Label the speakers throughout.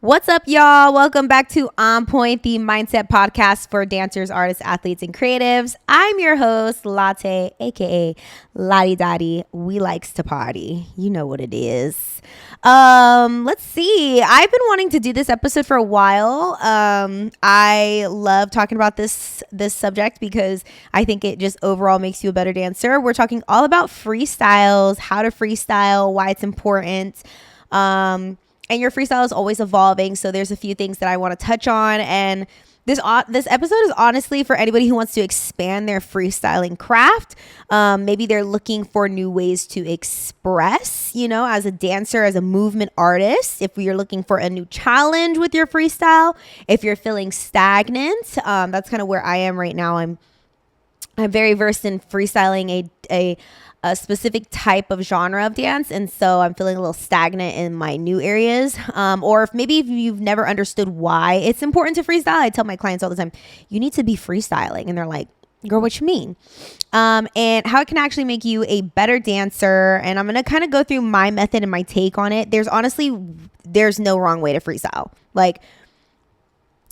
Speaker 1: What's up, y'all? Welcome back to En Pointe, the mindset podcast for dancers, artists, athletes, and creatives. I'm your host, Latte, aka Lottie Dottie. We likes to party. You know what it is. Let's see. I've been wanting to do this episode for a while. I love talking about this subject because I think it just overall makes you a better dancer. We're talking all about freestyles, how to freestyle, why it's important. And your freestyle is always evolving. So there's a few things that I want to touch on. And this episode is honestly for anybody who wants to expand their freestyling craft. Maybe they're looking for new ways to express, as a dancer, as a movement artist. If you're looking for a new challenge with your freestyle, if you're feeling stagnant, that's kind of where I am right now. I'm very versed in freestyling a specific type of genre of dance, and so I'm feeling a little stagnant in my new areas. Or if you've never understood why it's important to freestyle, I tell my clients all the time, you need to be freestyling, and they're like, girl, what you mean? And how it can actually make you a better dancer. And I'm gonna kind of go through my method and my take on it. There's no wrong way to freestyle. Like,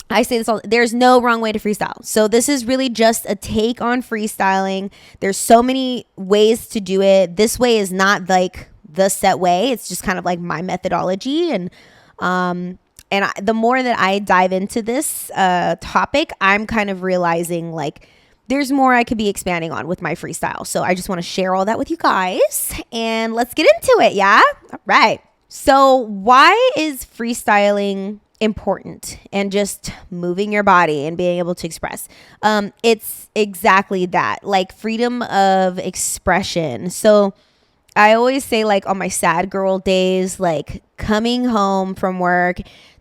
Speaker 1: I say this all, there's no wrong way to freestyle. So this is really just a take on freestyling. There's so many ways to do it. This way is not like the set way. It's just kind of like my methodology. And the more that I dive into this topic, I'm kind of realizing like there's more I could be expanding on with my freestyle. So I just want to share all that with you guys, and let's get into it. Yeah. All right. So why is freestyling important and just moving your body and being able to express? It's exactly that, like freedom of expression. So I always say, like, on my sad girl days, like coming home from work,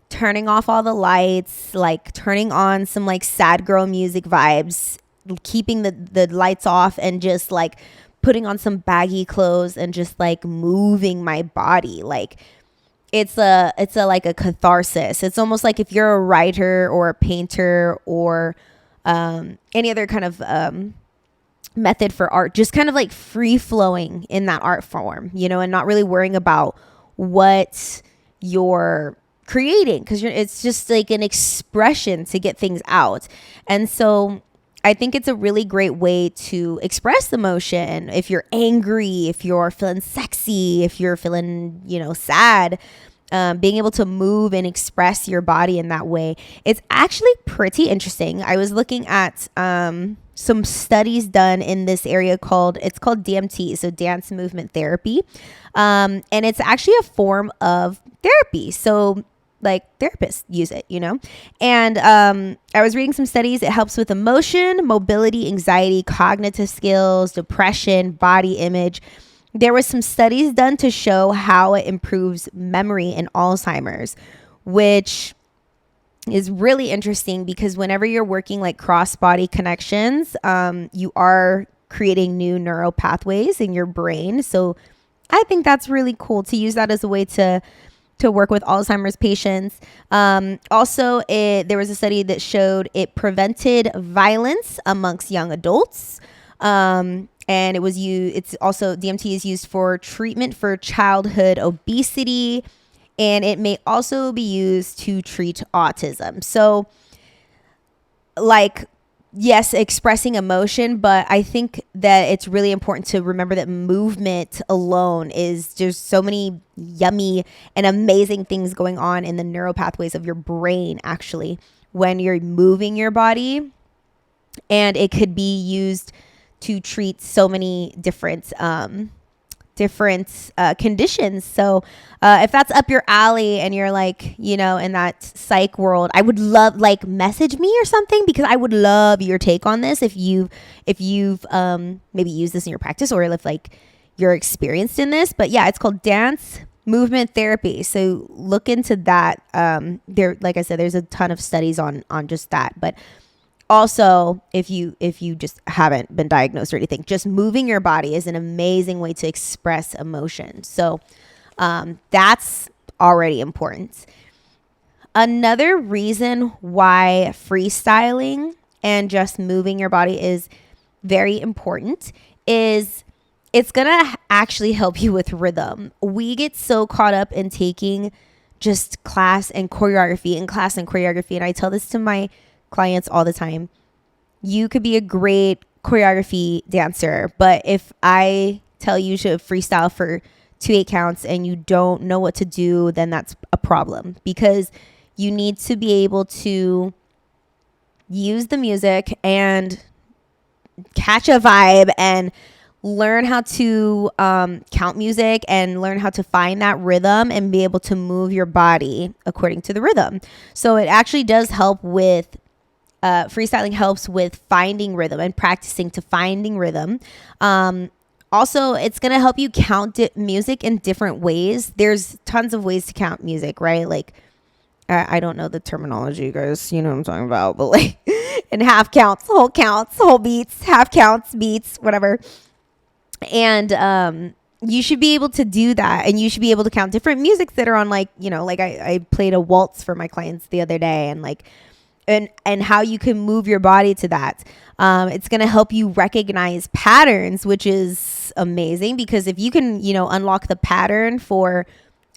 Speaker 1: turning off all the lights, like turning on some like sad girl music vibes, keeping the lights off, and just like putting on some baggy clothes and just like moving my body. Like it's a like a catharsis. It's almost like if you're a writer or a painter or any other kind of method for art, just kind of like free flowing in that art form, and not really worrying about what you're creating, because it's just like an expression to get things out. And so I think it's a really great way to express emotion. If you're angry, if you're feeling sexy, if you're feeling, sad, being able to move and express your body in that way. It's actually pretty interesting. I was looking at some studies done in this area it's called DMT, so dance movement therapy. And it's actually a form of therapy. So like therapists use it, and I was reading some studies. It helps with emotion, mobility, anxiety, cognitive skills, depression, body image. There were some studies done to show how it improves memory in Alzheimer's, which is really interesting because whenever you're working like cross-body connections, you are creating new neural pathways in your brain. So I think that's really cool to use that as a way to work with Alzheimer's patients. Also, there was a study that showed it prevented violence amongst young adults. And DMT is used for treatment for childhood obesity, and it may also be used to treat autism. So like, yes, expressing emotion, but I think that it's really important to remember that movement alone there's so many yummy and amazing things going on in the neural pathways of your brain, actually, when you're moving your body. And it could be used to treat so many different conditions. So if that's up your alley and you're like, in that psych world, I would love, like, message me or something, because I would love your take on this. If you've maybe used this in your practice, or if like you're experienced in this. But yeah, it's called dance movement therapy. So look into that. Like I said, there's a ton of studies on just that. But also, if you just haven't been diagnosed or anything, just moving your body is an amazing way to express emotion. So that's already important. Another reason why freestyling and just moving your body is very important is it's going to actually help you with rhythm. We get so caught up in taking just class and choreography and class and choreography. And I tell this to my clients all the time. You could be a great choreography dancer, but if I tell you to freestyle for 2/8 counts and you don't know what to do, then that's a problem, because you need to be able to use the music and catch a vibe and learn how to count music and learn how to find that rhythm and be able to move your body according to the rhythm. So it actually does help with freestyling helps with finding rhythm and practicing to finding rhythm. Also, it's going to help you count music in different ways. There's tons of ways to count music, right? Like, I don't know the terminology, guys. You know what I'm talking about. But like in half counts, whole beats, half counts, beats, whatever. And you should be able to do that. And you should be able to count different musics that are on, like, you know, like I played a waltz for my clients the other day, and like, and how you can move your body to that. It's going to help you recognize patterns, which is amazing, because if you can, you know, unlock the pattern for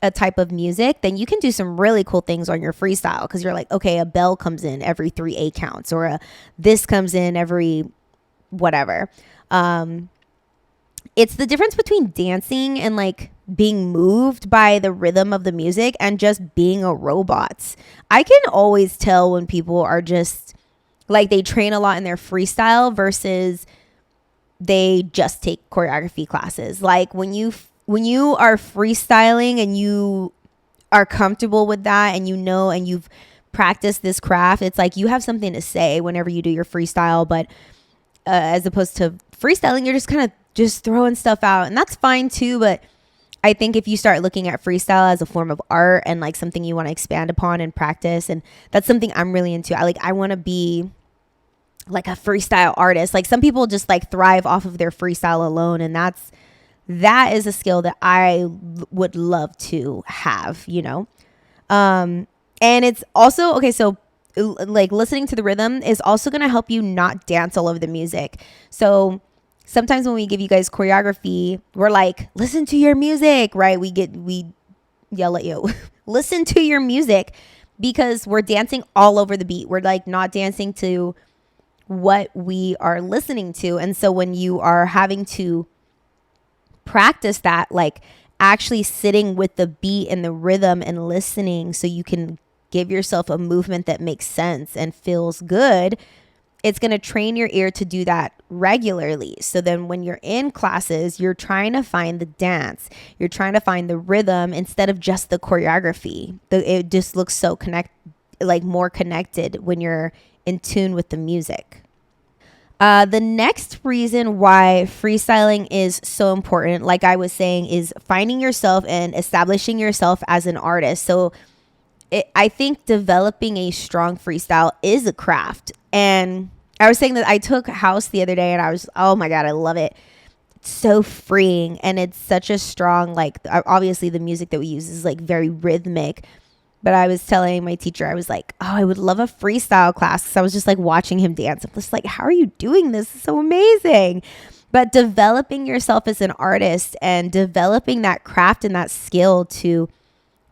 Speaker 1: a type of music, then you can do some really cool things on your freestyle, because you're like, okay, a bell comes in every 3/8 counts, or this comes in every whatever. It's the difference between dancing and like being moved by the rhythm of the music and just being a robot. I can always tell when people are just like, they train a lot in their freestyle versus they just take choreography classes. Like when you are freestyling and you are comfortable with that, and you know, and you've practiced this craft, it's like you have something to say whenever you do your freestyle. But as opposed to freestyling, you're just kind of just throwing stuff out, and that's fine too. But I think if you start looking at freestyle as a form of art and like something you want to expand upon and practice, and that's something I'm really into. I want to be like a freestyle artist. Like some people just like thrive off of their freestyle alone, and that is a skill that I would love to have, you know? And it's also, okay, so like listening to the rhythm is also going to help you not dance all over the music. So sometimes when we give you guys choreography, we're like, listen to your music, right? We yell at you, listen to your music, because we're dancing all over the beat. We're like not dancing to what we are listening to. And so when you are having to practice that, like actually sitting with the beat and the rhythm and listening so you can give yourself a movement that makes sense and feels good, it's going to train your ear to do that regularly. So then when you're in classes, you're trying to find the dance, you're trying to find the rhythm instead of just the choreography. It just looks so more connected when you're in tune with the music. The next reason why freestyling is so important, like I was saying, is finding yourself and establishing yourself as an artist. So I think developing a strong freestyle is a craft. And I was saying that I took house the other day, and I was, oh my God, I love it. It's so freeing. And it's such a strong, like, obviously the music that we use is like very rhythmic. But I was telling my teacher, I was like, oh, I would love a freestyle class, because I was just like watching him dance. I'm just like, how are you doing this? It's so amazing. But developing yourself as an artist and developing that craft and that skill to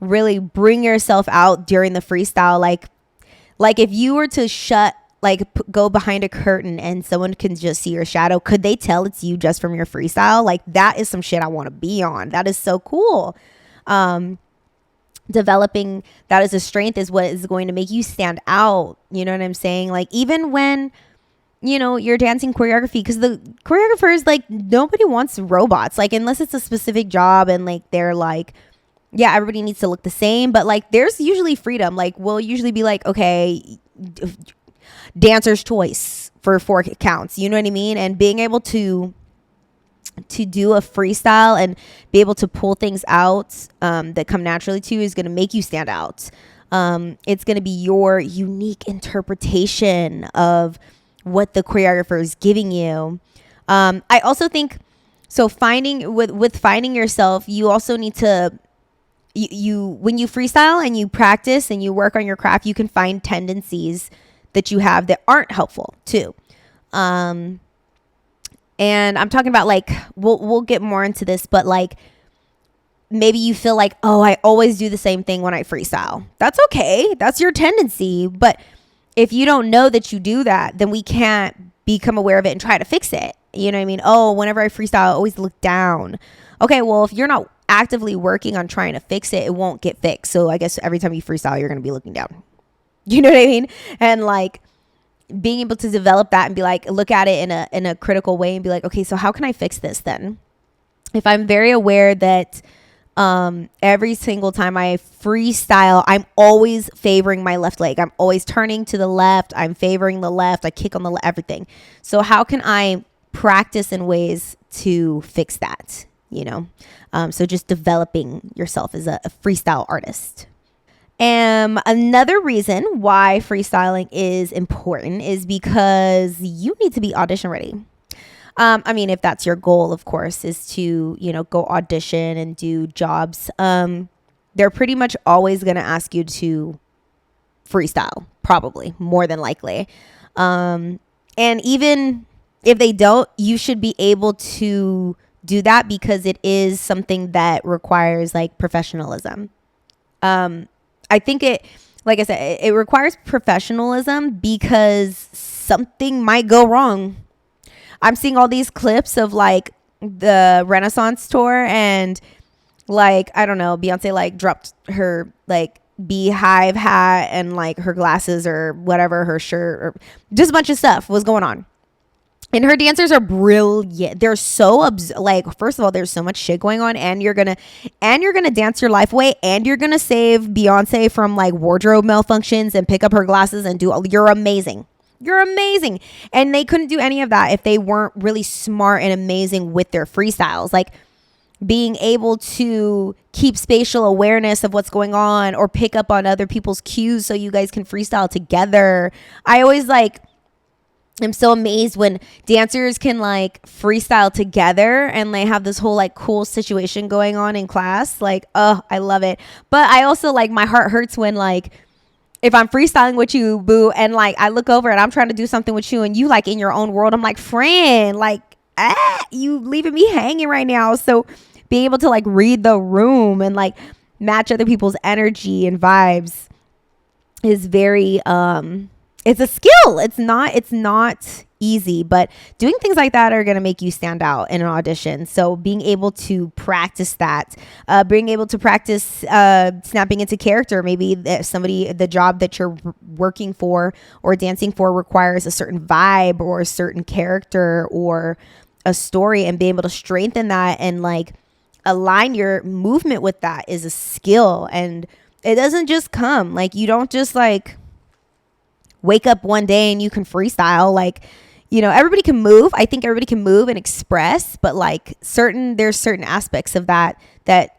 Speaker 1: really bring yourself out during the freestyle. Like if you were to go behind a curtain and someone can just see your shadow, could they tell it's you just from your freestyle? Like that is some shit I want to be on. That is so cool. Developing that as a strength is what is going to make you stand out. You know what I'm saying? Like even when, you know, you're dancing choreography, because the choreographers, like nobody wants robots, like unless it's a specific job and like they're like, yeah, everybody needs to look the same. But like there's usually freedom. Like we'll usually be like, okay, dancer's choice for 4 counts. You know what I mean? And being able to do a freestyle and be able to pull things out that come naturally to you is going to make you stand out. It's going to be your unique interpretation of what the choreographer is giving you. I also think, so finding yourself, you also need to, when you freestyle and you practice and you work on your craft, you can find tendencies that you have that aren't helpful too. And I'm talking about like, we'll get more into this, but like maybe you feel like, oh, I always do the same thing when I freestyle. That's okay. That's your tendency. But if you don't know that you do that, then we can't become aware of it and try to fix it. You know what I mean? Oh, whenever I freestyle, I always look down. Okay, well, if you're not actively working on trying to fix it, it won't get fixed. So I guess every time you freestyle, you're going to be looking down. You know what I mean? And like being able to develop that and be like, look at it in a critical way and be like, okay, so how can I fix this then? If I'm very aware that every single time I freestyle, I'm always favoring my left leg. I'm always turning to the left. I'm favoring the left. I kick on the left, everything. So how can I practice in ways to fix that? You know, so just developing yourself as a freestyle artist. And another reason why freestyling is important is because you need to be audition ready. I mean, if that's your goal, of course, is to, you know, go audition and do jobs. They're pretty much always going to ask you to freestyle, probably, more than likely. And even if they don't, you should be able to do that because it is something that requires like professionalism. I think like I said, it requires professionalism because something might go wrong. I'm seeing all these clips of like the Renaissance tour and like, I don't know, Beyonce like dropped her like beehive hat and like her glasses or whatever, her shirt, or just a bunch of stuff was going on. And her dancers are brilliant. They're so like, first of all, there's so much shit going on, and you're gonna dance your life away, and you're gonna save Beyonce from like wardrobe malfunctions and pick up her glasses and do. You're amazing. You're amazing. And they couldn't do any of that if they weren't really smart and amazing with their freestyles. Like being able to keep spatial awareness of what's going on or pick up on other people's cues so you guys can freestyle together. I always I'm so amazed when dancers can like freestyle together and they have this whole like cool situation going on in class. Like, oh, I love it. But I also like, my heart hurts when like, if I'm freestyling with you, boo, and like I look over and I'm trying to do something with you and you like in your own world, I'm like, friend, like, you leaving me hanging right now. So being able to like read the room and like match other people's energy and vibes is very, it's a skill. It's not easy, but doing things like that are going to make you stand out in an audition. So being able to practice that, being able to practice snapping into character. Maybe the job that you're working for or dancing for requires a certain vibe or a certain character or a story, and being able to strengthen that and like align your movement with that is a skill. And it doesn't just come, like, you don't just like wake up one day and you can freestyle. Like, you know, everybody can move. I think everybody can move and express, but like there's certain aspects of that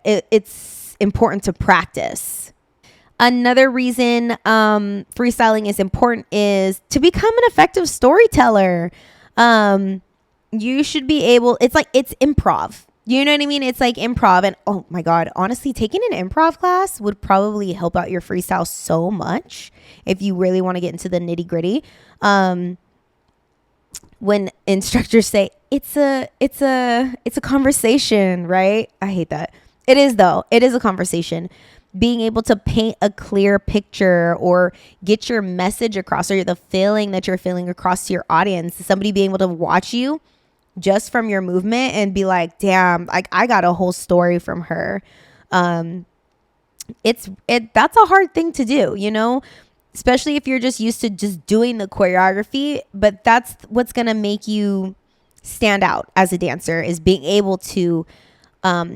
Speaker 1: it's important to practice. Another reason freestyling is important is to become an effective storyteller. You should be able, it's improv. You know what I mean? It's like improv. And oh my God, honestly, taking an improv class would probably help out your freestyle so much if you really want to get into the nitty gritty. When instructors say it's a conversation, right? I hate that. It is though. It is a conversation. Being able to paint a clear picture or get your message across, or the feeling that you're feeling across to your audience. Somebody being able to watch you just from your movement and be like, damn, like I got a whole story from her. That's a hard thing to do, you know, especially if you're just used to just doing the choreography. But that's what's going to make you stand out as a dancer, is being able to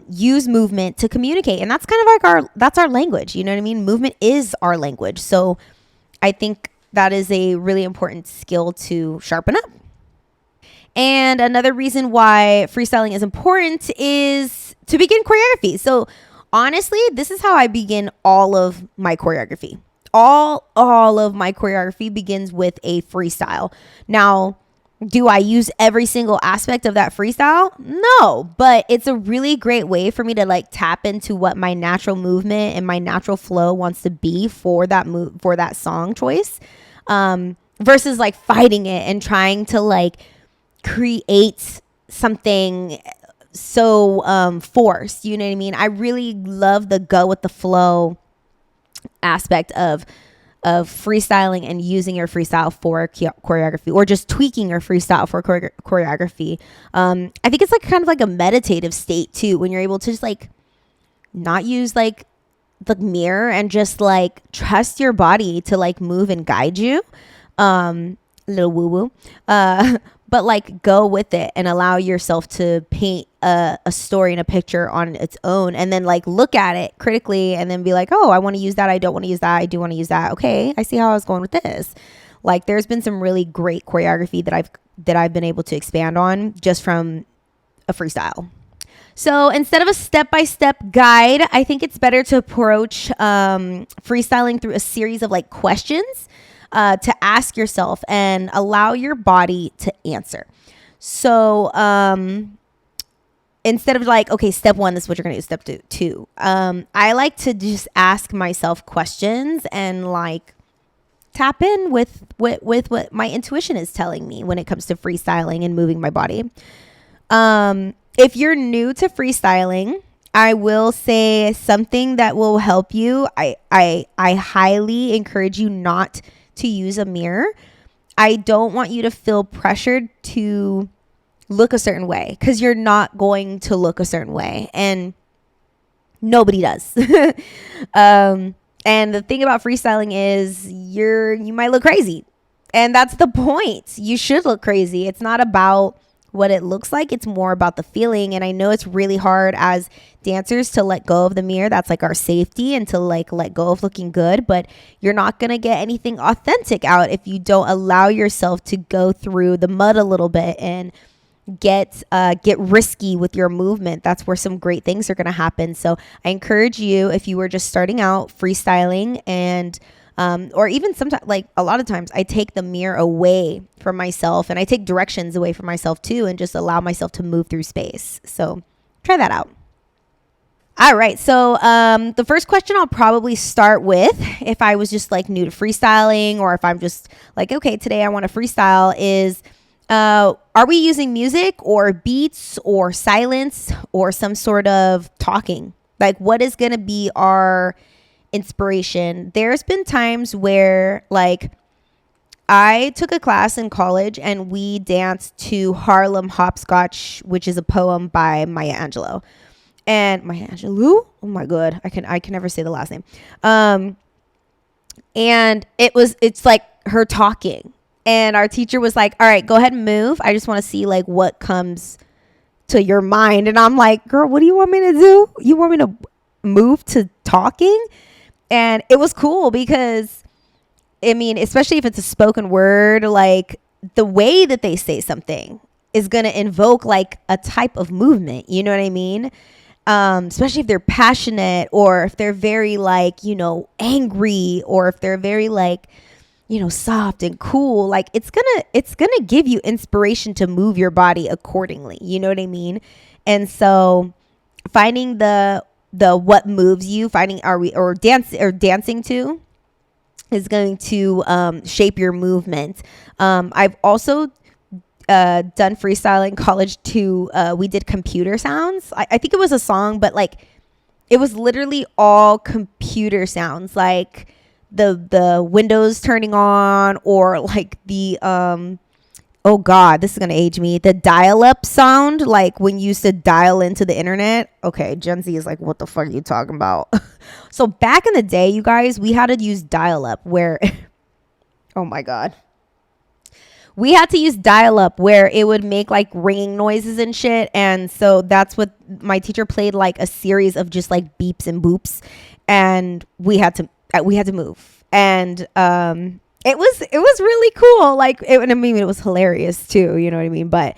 Speaker 1: use movement to communicate. And that's kind of like that's our language. You know what I mean? Movement is our language. So I think that is a really important skill to sharpen up. And another reason why freestyling is important is to begin choreography. So honestly, this is how I begin all of my choreography. All of my choreography begins with a freestyle. Now, do I use every single aspect of that freestyle? No, but it's a really great way for me to like tap into what my natural movement and my natural flow wants to be for that song choice, versus like fighting it and trying to like create something forced. You know what I mean? I really love the go with the flow aspect of freestyling and using your freestyle for choreography, or just tweaking your freestyle for choreography. I think it's like kind of like a meditative state too, when you're able to just like not use like the mirror and just like trust your body to like move and guide you. Little woo woo. But like go with it and allow yourself to paint a story and a picture on its own, and then like look at it critically and then be like, oh, I want to use that. I don't want to use that. I do want to use that. Okay, I see how I was going with this. Like there's been some really great choreography that I've been able to expand on just from a freestyle. So instead of a step-by-step guide, I think it's better to approach freestyling through a series of like questions to ask yourself and allow your body to answer. So instead of like, okay, step one, this is what you're going to do. Step two. I like to just ask myself questions and like tap in with what my intuition is telling me when it comes to freestyling and moving my body. If you're new to freestyling, I will say something that will help you. I highly encourage you not to use a mirror. I don't want you to feel pressured to look a certain way, because you're not going to look a certain way, and nobody does. And the thing about freestyling is you might look crazy, and that's the point. You should look crazy. It's not about what it looks like. It's more about the feeling. And I know it's really hard as dancers to let go of the mirror. That's like our safety, and to like let go of looking good, but you're not going to get anything authentic out if you don't allow yourself to go through the mud a little bit and get risky with your movement. That's where some great things are going to happen. So I encourage you, if you were just starting out freestyling, and or even sometimes, like a lot of times, I take the mirror away from myself, and I take directions away from myself too, and just allow myself to move through space. So try that out. All right. So the first question I'll probably start with, if I was just like new to freestyling, or if I'm just like, okay, today I want to freestyle, is are we using music or beats or silence or some sort of talking? Like, what is going to be our inspiration? There's been times where like I took a class in college and we danced to Harlem Hopscotch, which is a poem by Maya Angelou. And Maya Angelou, oh my god, I can never say the last name. And it's like her talking, and our teacher was like, all right, go ahead and move. I just want to see like what comes to your mind. And I'm like, girl, what do you want me to do? You want me to move to talking? And it was cool because, I mean, especially if it's a spoken word, like the way that they say something is going to invoke like a type of movement. You know what I mean? Especially if they're passionate, or if they're very like, you know, angry, or if they're very like, you know, soft and cool. Like it's gonna give you inspiration to move your body accordingly. You know what I mean? And so finding the what moves you, dancing to is going to shape your movement. I've also done freestyle in college too. We did computer sounds. I think it was a song, but like it was literally all computer sounds, like the windows turning on, or like the oh god, this is gonna age me, the dial-up sound, like when you used to dial into the internet. Okay, Gen Z is like, what the fuck are you talking about? So back in the day, you guys, we had to use dial-up where oh my god, we had to use dial-up where it would make like ringing noises and shit. And so that's what my teacher played, like a series of just like beeps and boops, and we had to move. And it was really cool. Like I mean, it was hilarious too, you know what I mean? But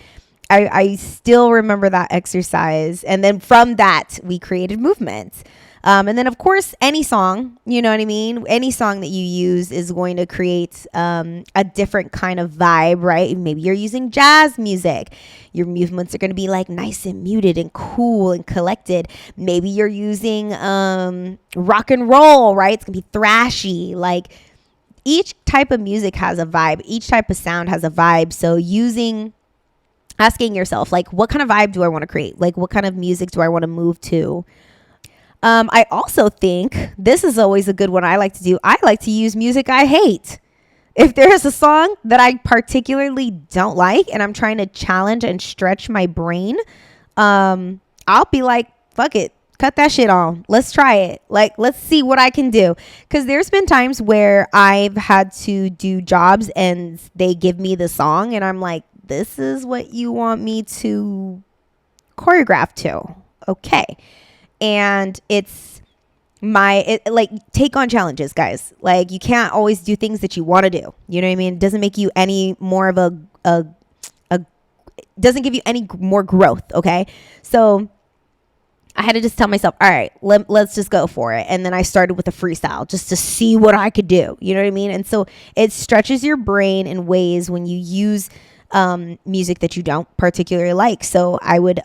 Speaker 1: I still remember that exercise. And then from that, we created movements. And then, of course, any song, you know what I mean? Any song that you use is going to create a different kind of vibe, right? Maybe you're using jazz music. Your movements are going to be like nice and muted and cool and collected. Maybe you're using rock and roll, right? It's going to be thrashy. Like each type of music has a vibe. Each type of sound has a vibe. So using asking yourself, like, what kind of vibe do I want to create? Like, what kind of music do I want to move to? I also think this is always a good one I like to do. I like to use music I hate. If there's a song that I particularly don't like and I'm trying to challenge and stretch my brain, I'll be like, fuck it. Cut that shit on. Let's try it. Like, let's see what I can do. Because there's been times where I've had to do jobs and they give me the song and I'm like, this is what you want me to choreograph to. Okay. And it's like, take on challenges, guys. Like, you can't always do things that you want to do. You know what I mean? It doesn't make you any more of a doesn't give you any more growth. Okay. So I had to just tell myself, all right, let's just go for it. And then I started with a freestyle just to see what I could do. You know what I mean? And so it stretches your brain in ways when you use music that you don't particularly like. So I would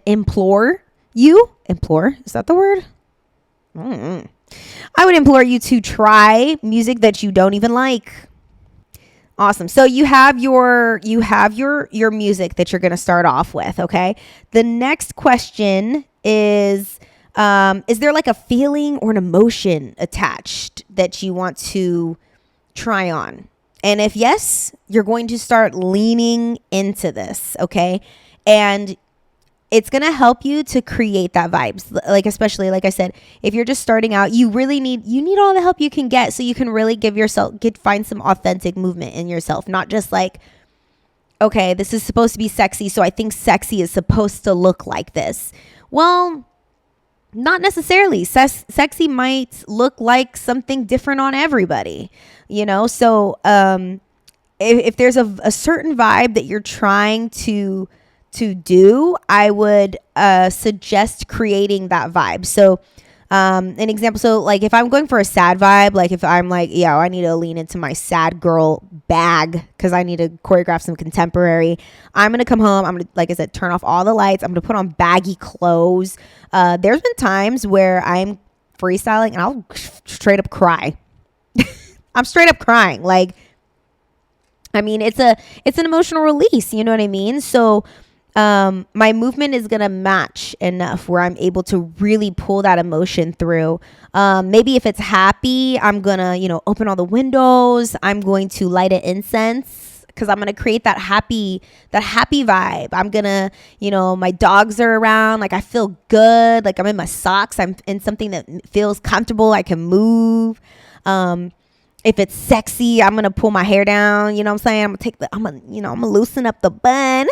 Speaker 1: implore, is that the word? I would implore you to try music that you don't even like. Awesome. So you have your music that you're going to start off with. Okay. The next question is there like a feeling or an emotion attached that you want to try on? And if yes, you're going to start leaning into this. Okay. And it's going to help you to create that vibes. Like, especially, like I said, if you're just starting out, you need all the help you can get so you can really find some authentic movement in yourself. Not just like, okay, this is supposed to be sexy, so I think sexy is supposed to look like this. Well, not necessarily. Sexy might look like something different on everybody, you know? So if there's a certain vibe that you're trying to do, I would suggest creating that vibe. So an example, so like if I'm going for a sad vibe, like if I'm like, yeah, I need to lean into my sad girl bag because I need to choreograph some contemporary, I'm going to come home, I'm going to, like I said, turn off all the lights, I'm going to put on baggy clothes. There's been times where I'm freestyling and I'll straight up cry. I'm straight up crying. Like, I mean, it's an emotional release, you know what I mean? So my movement is going to match enough where I'm able to really pull that emotion through. Maybe if it's happy, I'm going to, open all the windows. I'm going to light an incense because I'm going to create that happy vibe. I'm going to, my dogs are around. Like, I feel good. Like, I'm in my socks. I'm in something that feels comfortable. I can move. If it's sexy, I'm going to pull my hair down. You know what I'm saying? I'm going to loosen up the bun.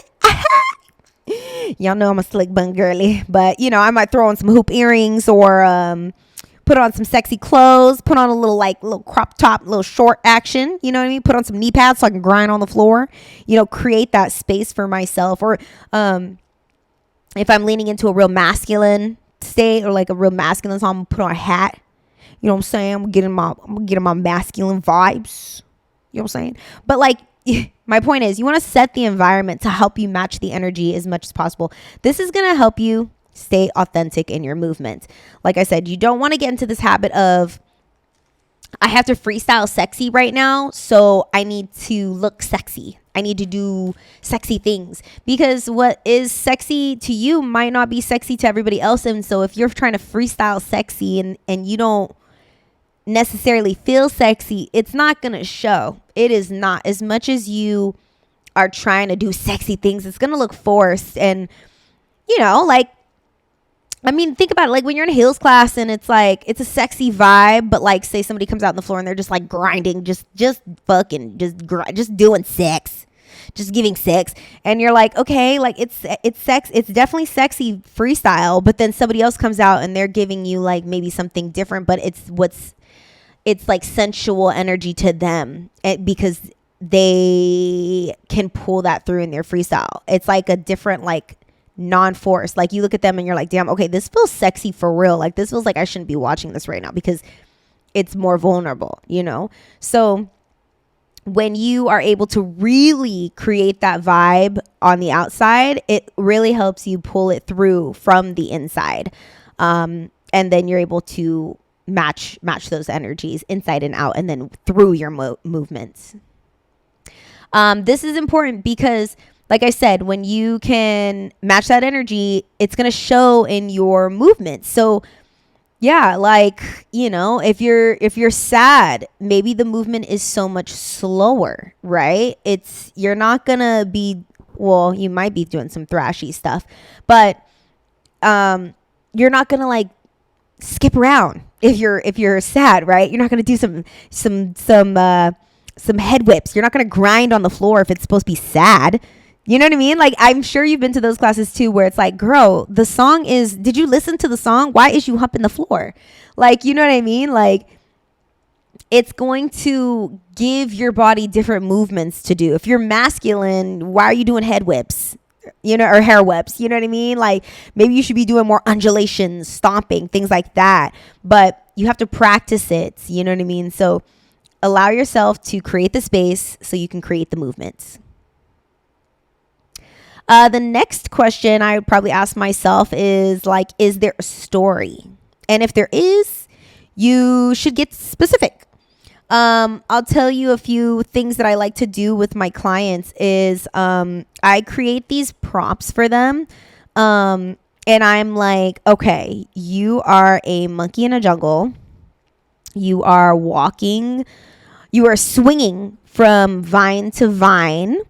Speaker 1: Y'all know I'm a slick bun girly, but I might throw on some hoop earrings or put on some sexy clothes, put on a little crop top, little short action, you know what I mean? Put on some knee pads so I can grind on the floor, create that space for myself. Or if I'm leaning into a real masculine state or like a real masculine song, I'm gonna put on a hat. You know what I'm saying? I'm getting my masculine vibes. You know what I'm saying? But like, my point is, you want to set the environment to help you match the energy as much as possible. This is going to help you stay authentic in your movement. Like I said, you don't want to get into this habit of, I have to freestyle sexy right now, so I need to look sexy. I need to do sexy things, because what is sexy to you might not be sexy to everybody else. And so if you're trying to freestyle sexy and you don't necessarily feel sexy, it's not gonna show. It is not. As much as you are trying to do sexy things, it's gonna look forced. And like, I mean, think about it. Like when you're in a heels class and it's like, it's a sexy vibe, but like, say somebody comes out on the floor and they're just like grinding, just doing sex, just giving sex, and you're like, okay, like it's sex, it's definitely sexy freestyle, but then somebody else comes out and they're giving you like maybe something different, but it's like sensual energy to them, because they can pull that through in their freestyle. It's like a different, like, non-force. Like, you look at them and you're like, damn, okay, this feels sexy for real. Like, this feels like I shouldn't be watching this right now because it's more vulnerable, So when you are able to really create that vibe on the outside, it really helps you pull it through from the inside. And then you're able to match those energies inside and out, and then through your movements. This is important because, like I said, when you can match that energy, it's going to show in your movement. So yeah, like, if you're sad, maybe the movement is so much slower, right? You're not going to be, well, you might be doing some thrashy stuff, but you're not going to like skip around if you're sad, right? You're not going to do some head whips. You're not going to grind on the floor if it's supposed to be sad. You know what I mean? Like, I'm sure you've been to those classes too, where it's like, girl, the song is, did you listen to the song? Why is you humping the floor? Like, you know what I mean? Like, it's going to give your body different movements to do. If you're masculine, why are you doing head whips? Or hair whips, you know what I mean? Like, maybe you should be doing more undulations, stomping, things like that. But you have to practice it, you know what I mean? So allow yourself to create the space so you can create the movements. The next question I would probably ask myself is like, is there a story? And if there is, you should get specific. I'll tell you a few things that I like to do with my clients is I create these prompts for them. And I'm like, okay, you are a monkey in a jungle. You are swinging from vine to vine.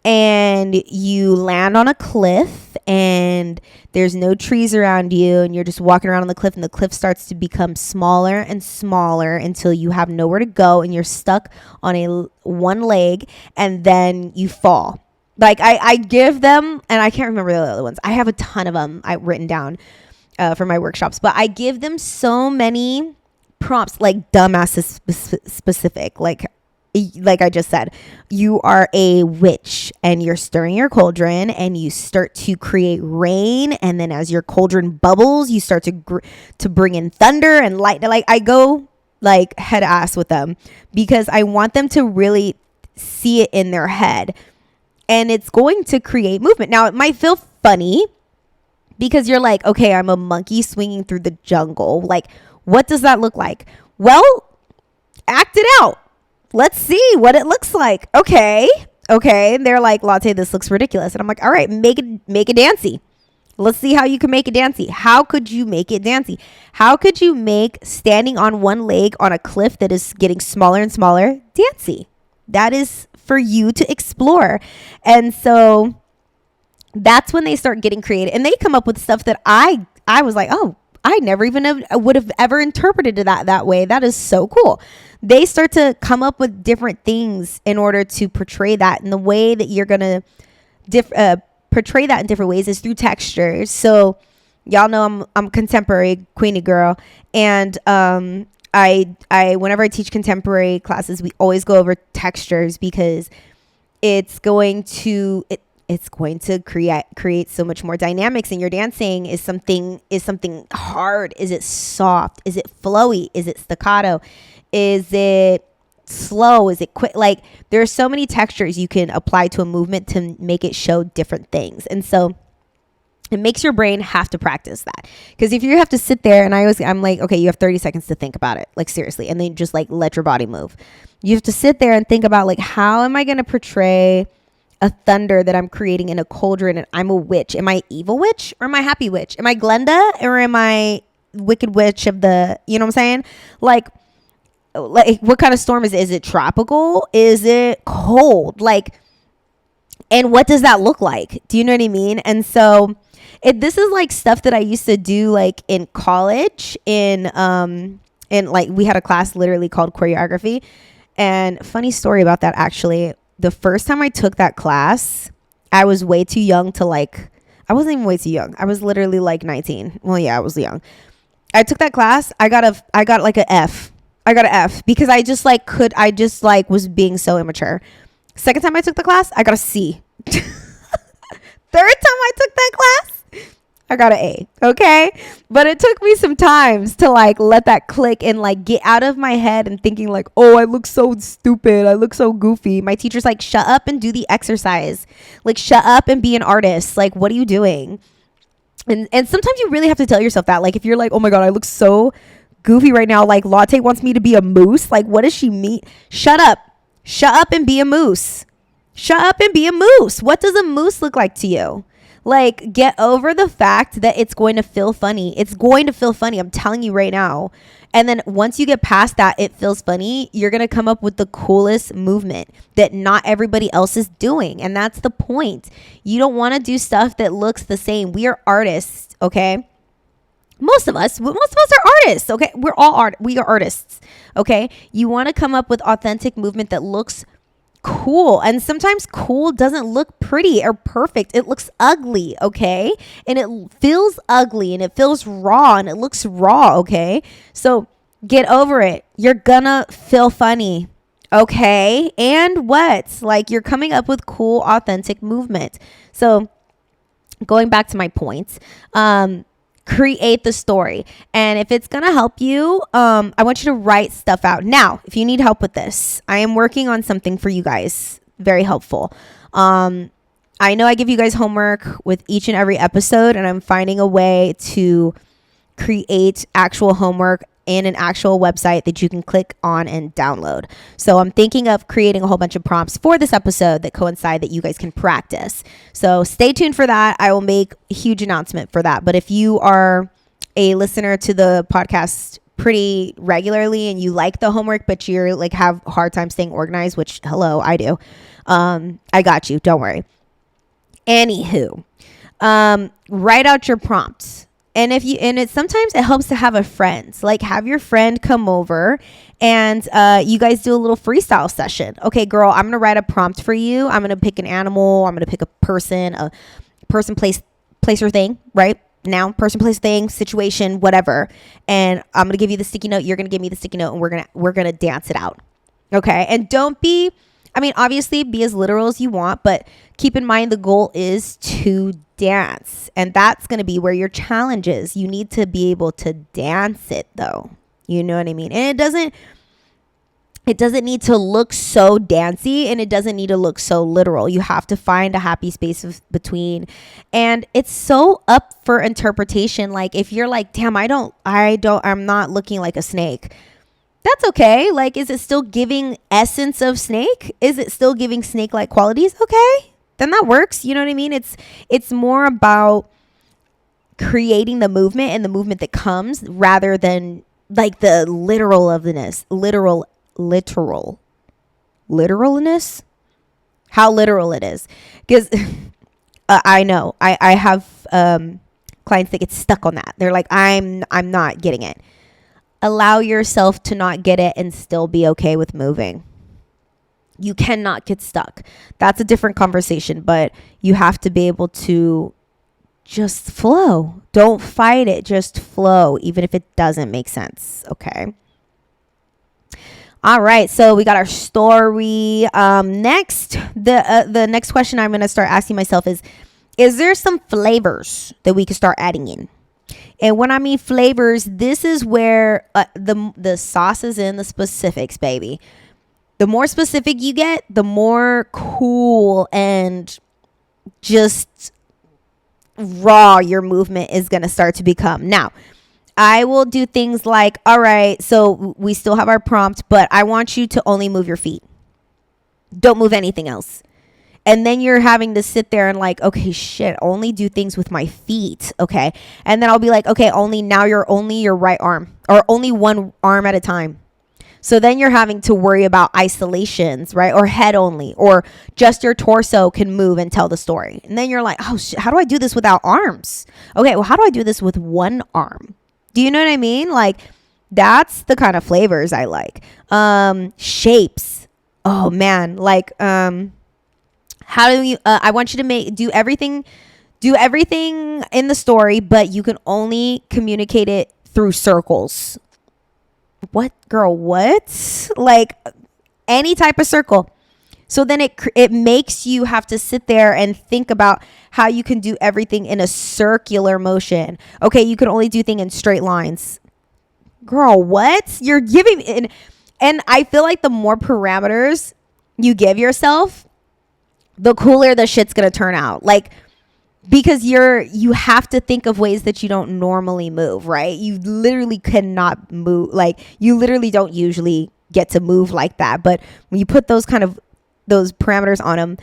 Speaker 1: And you land on a cliff and there's no trees around you and you're just walking around on the cliff and the cliff starts to become smaller and smaller until you have nowhere to go and you're stuck on one leg and then you fall. Like I give them, and I can't remember the other ones. I have a ton of them written down for my workshops, but I give them so many prompts, like dumbass specific, like I just said, you are a witch and you're stirring your cauldron and you start to create rain. And then as your cauldron bubbles, you start to bring in thunder and light. Like I go like head ass with them because I want them to really see it in their head. And it's going to create movement. Now, it might feel funny because you're like, okay, I'm a monkey swinging through the jungle. Like, what does that look like? Well, act it out. Let's see what it looks like. Okay. And they're like, Latte, this looks ridiculous. And I'm like, all right, make it dancey. Let's see how you can make it dancey. How could you make it dancey? How could you make standing on one leg on a cliff that is getting smaller and smaller dancey? That is for you to explore. And so that's when they start getting creative. And they come up with stuff that I was like, oh, I never even would have ever interpreted it that way. That is so cool. They start to come up with different things in order to portray that. And the way that you're going to portray that in different ways is through textures. So y'all know I'm contemporary queenie girl. And I whenever I teach contemporary classes, we always go over textures because it's going to create so much more dynamics in your dancing. Is something hard? Is it soft? Is it flowy? Is it staccato? Is it slow? Is it quick? Like, there are so many textures you can apply to a movement to make it show different things. And so it makes your brain have to practice that. Because if you have to sit there, and I'm like, okay, you have 30 seconds to think about it. Like, seriously. And then just like let your body move. You have to sit there and think about like, how am I going to portray a thunder that I'm creating in a cauldron and I'm a witch? Am I evil witch or am I happy witch? Am I Glenda or am I wicked witch of the, you know what I'm saying? Like what kind of storm is it? Is it tropical? Is it cold? Like, and what does that look like? Do you know what I mean? And so this is like stuff that I used to do like in college and like we had a class literally called choreography. And funny story about that, actually, the first time I took that class, I was way too young to like, I wasn't even way too young. I was literally like 19. Well, yeah, I was young. I took that class. I got like an F. I got an F because I just was being so immature. Second time I took the class, I got a C. Third time I took that class, I got an A. Okay. But it took me some times to like let that click and like get out of my head and thinking like, oh, I look so stupid. I look so goofy. My teacher's like, shut up and do the exercise. Like, shut up and be an artist. Like, what are you doing? And sometimes you really have to tell yourself that. Like, if you're like, oh my God, I look so goofy right now. Like, Latte wants me to be a moose. Like, what does she mean? Shut up and be a moose. Shut up and be a moose. What does a moose look like to you? Like, get over the fact that it's going to feel funny. It's going to feel funny. I'm telling you right now. And then once you get past that, it feels funny. You're going to come up with the coolest movement that not everybody else is doing. And that's the point. You don't want to do stuff that looks the same. We are artists, okay? Most of us are artists, okay? We are artists, okay? You want to come up with authentic movement that looks cool. And sometimes cool doesn't look pretty or perfect. It looks ugly, okay? And it feels ugly and it feels raw and it looks raw, okay? So get over it. You're gonna feel funny, okay? And what? Like, you're coming up with cool, authentic movement. So going back to my points, create the story. And if it's going to help you, I want you to write stuff out. Now, if you need help with this, I am working on something for you guys. Very helpful. I know I give you guys homework with each and every episode, and I'm finding a way to create actual homework in an actual website that you can click on and download. So I'm thinking of creating a whole bunch of prompts for this episode that coincide that you guys can practice. So stay tuned for that. I will make a huge announcement for that. But if you are a listener to the podcast pretty regularly and you like the homework, but you're like have a hard time staying organized, which hello, I do. I got you. Don't worry. Anywho, write out your prompts. And sometimes it helps to have a friend, like have your friend come over and you guys do a little freestyle session. Okay, girl, I'm going to write a prompt for you. I'm going to pick an animal. I'm going to pick a person, place or thing, right? Noun, person, place, thing, situation, whatever. And I'm going to give you the sticky note. You're going to give me the sticky note and we're going to dance it out. Okay. And obviously be as literal as you want, but keep in mind the goal is to dance. And that's going to be where your challenge is. You need to be able to dance it though. You know what I mean? And it doesn't need to look so dancey and it doesn't need to look so literal. You have to find a happy space between. And it's so up for interpretation. Like if you're like, damn, I'm not looking like a snake. That's okay. Like, is it still giving essence of snake? Is it still giving snake-like qualities? Okay, then that works. You know what I mean? It's more about creating the movement and the movement that comes rather than like the literalness. How literal it is. Because I know I have clients that get stuck on that. They're like, I'm not getting it. Allow yourself to not get it and still be okay with moving. You cannot get stuck. That's a different conversation, but you have to be able to just flow. Don't fight it. Just flow, even if it doesn't make sense. Okay. All right. So we got our story. Next, the next question I'm going to start asking myself is there some flavors that we can start adding in? And when I mean flavors, this is where the sauce is in the specifics, baby. The more specific you get, the more cool and just raw your movement is going to start to become. Now, I will do things like, all right, so we still have our prompt, but I want you to only move your feet. Don't move anything else. And then you're having to sit there and like, okay, shit, only do things with my feet. Okay. And then I'll be like, okay, you're only your right arm or only one arm at a time. So then you're having to worry about isolations, right? Or head only, or just your torso can move and tell the story. And then you're like, oh shit, how do I do this without arms? Okay. Well, how do I do this with one arm? Do you know what I mean? Like that's the kind of flavors I like. Shapes. Oh man. Like, how do you, I want you to do everything in the story, but you can only communicate it through circles. What, girl, what? Like any type of circle. So then it makes you have to sit there and think about how you can do everything in a circular motion. Okay. You can only do things in straight lines. Girl, what? You're giving, and I feel like the more parameters you give yourself, the cooler the shit's gonna turn out. Like, because you have to think of ways that you don't normally move, right? You literally cannot move. Like, you literally don't usually get to move like that. But when you put those kind of parameters on them,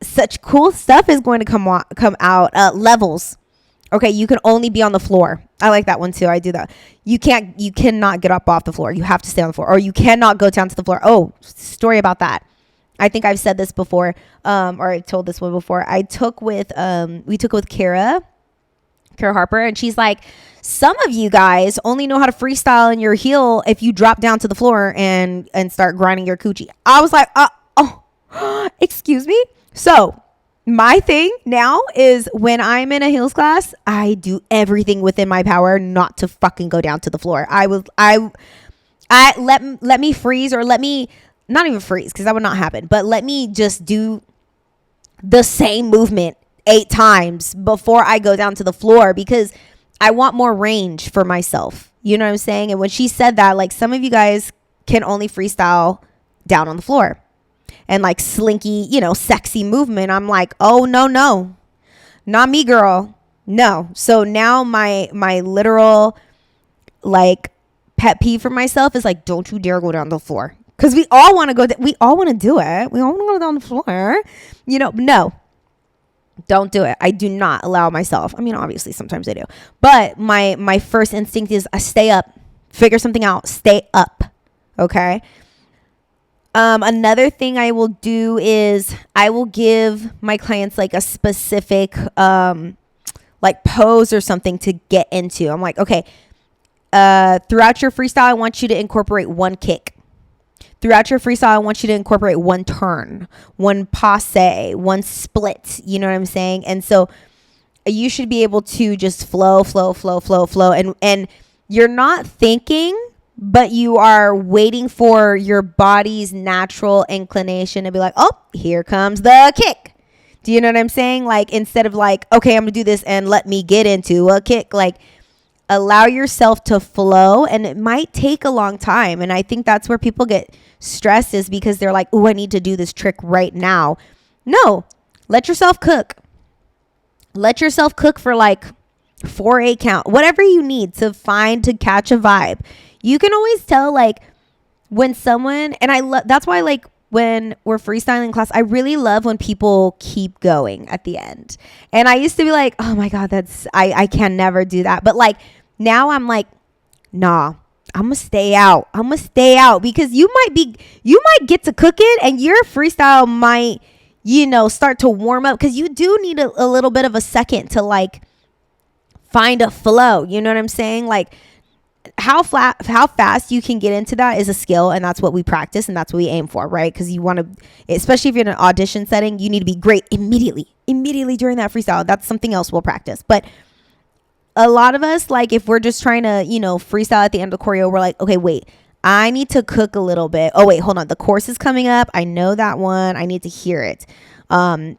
Speaker 1: such cool stuff is going to come out. Levels. Okay, you can only be on the floor. I like that one too. I do that. You cannot get up off the floor. You have to stay on the floor, or you cannot go down to the floor. Oh, story about that. I think I've said this before, or I told this one before. We took with Kara Harper, and she's like, some of you guys only know how to freestyle in your heel if you drop down to the floor and start grinding your coochie. I was like, excuse me. So my thing now is when I'm in a heels class, I do everything within my power not to fucking go down to the floor. Let me freeze, or let me not even freeze, because that would not happen, but let me just do the same movement 8 times before I go down to the floor, because I want more range for myself. You know what I'm saying? And when she said that, like, some of you guys can only freestyle down on the floor. And like slinky, sexy movement. I'm like, oh, no, not me, girl. No. So now my literal like pet peeve for myself is like, don't you dare go down the floor. Because we all want to go. We all want to do it. We all want to go down the floor. No, don't do it. I do not allow myself. I mean, obviously sometimes I do. But my first instinct is I stay up, figure something out, stay up. Okay. Another thing I will do is I will give my clients like a specific, like pose or something to get into. I'm like, okay, throughout your freestyle, I want you to incorporate one kick. Throughout your freestyle, I want you to incorporate one turn, one passe, one split. You know what I'm saying? And so you should be able to just flow. And you're not thinking, but you are waiting for your body's natural inclination to be like, oh, here comes the kick. Do you know what I'm saying? Like, instead of like, okay, I'm gonna do this and let me get into a kick, like allow yourself to flow. And it might take a long time. And I think that's where people get stressed, is because they're like, oh, I need to do this trick right now. No, let yourself cook. Let yourself cook for like 4-8 count, whatever you need to catch a vibe. You can always tell, like, when someone, and that's why, like, when we're freestyling class, I really love when people keep going at the end. And I used to be like, oh my God, I can never do that. But like, now I'm like, nah, I'm gonna stay out. Because you might get to cooking and your freestyle might, start to warm up, because you do need a little bit of a second to like find a flow. You know what I'm saying? Like, how fast you can get into that is a skill, and that's what we practice and that's what we aim for, right? Because you want to, especially if you're in an audition setting, you need to be great immediately during that freestyle. That's something else we'll practice. But a lot of us, like, if we're just trying to, freestyle at the end of the choreo, we're like, okay, wait, I need to cook a little bit. Oh wait, hold on, the chorus is coming up. I know that one. I need to hear it.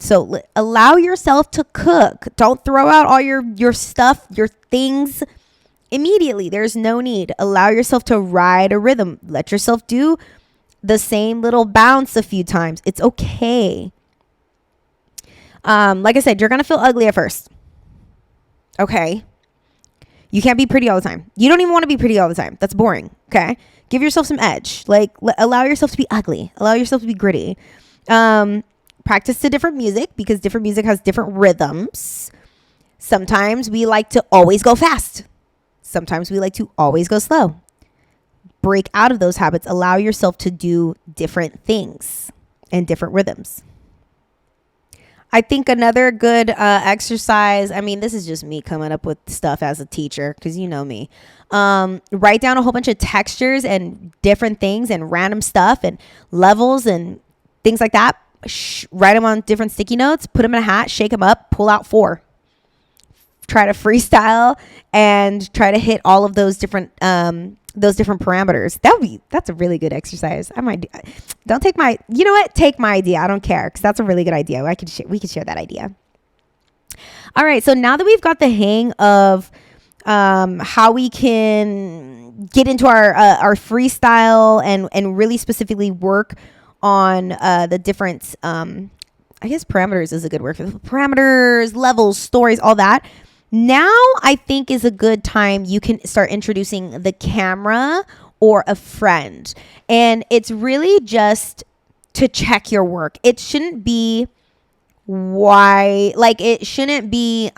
Speaker 1: So allow yourself to cook. Don't throw out all your stuff, your things immediately. There's no need. Allow yourself to ride a rhythm. Let yourself do the same little bounce a few times. It's okay. Like I said, you're going to feel ugly at first. Okay. You can't be pretty all the time. You don't even want to be pretty all the time. That's boring. Okay. Give yourself some edge. Like, allow yourself to be ugly. Allow yourself to be gritty. Practice to different music, because different music has different rhythms. Sometimes we like to always go fast. Sometimes we like to always go slow. Break out of those habits. Allow yourself to do different things and different rhythms. I think another good exercise, I mean, this is just me coming up with stuff as a teacher, because you know me. Write down a whole bunch of textures and different things and random stuff and levels and things like that. Write them on different sticky notes, put them in a hat, shake them up, pull out 4. Try to freestyle and try to hit all of those different parameters. That's a really good exercise. I might take my idea. I don't care, because that's a really good idea. We could share that idea. All right. So now that we've got the hang of how we can get into our freestyle and really specifically work on the different I guess parameters is a good word for parameters, levels, stories, all that. Now I think is a good time you can start introducing the camera or a friend. And it's really just to check your work. It shouldn't be it shouldn't be,